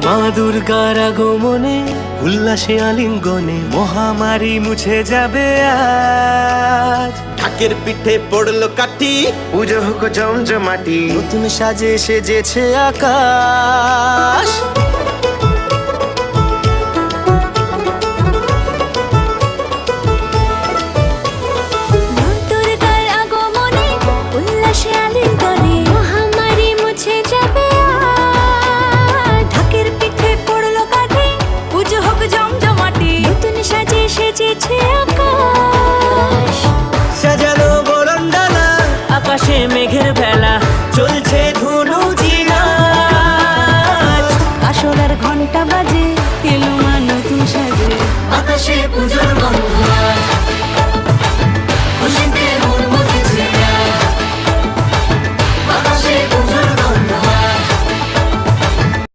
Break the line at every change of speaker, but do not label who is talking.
মা দুর্গার আগমনে উল্লাসে আলিঙ্গনে মহামারী মুছে যাবে আজ।
ঢাকের পিঠে পড়লো কাঠি,
পুজো হোক জমজমাটি, নতুন সাজে সেজেছে আকাশ। সাজানো বরণডালা, আকাশে মেঘের ভেলা, চলছে ধুনুচি নাচ।
আসলার ঘন্টা বাজে, এলো মা নতুন সাজে,
আকাশে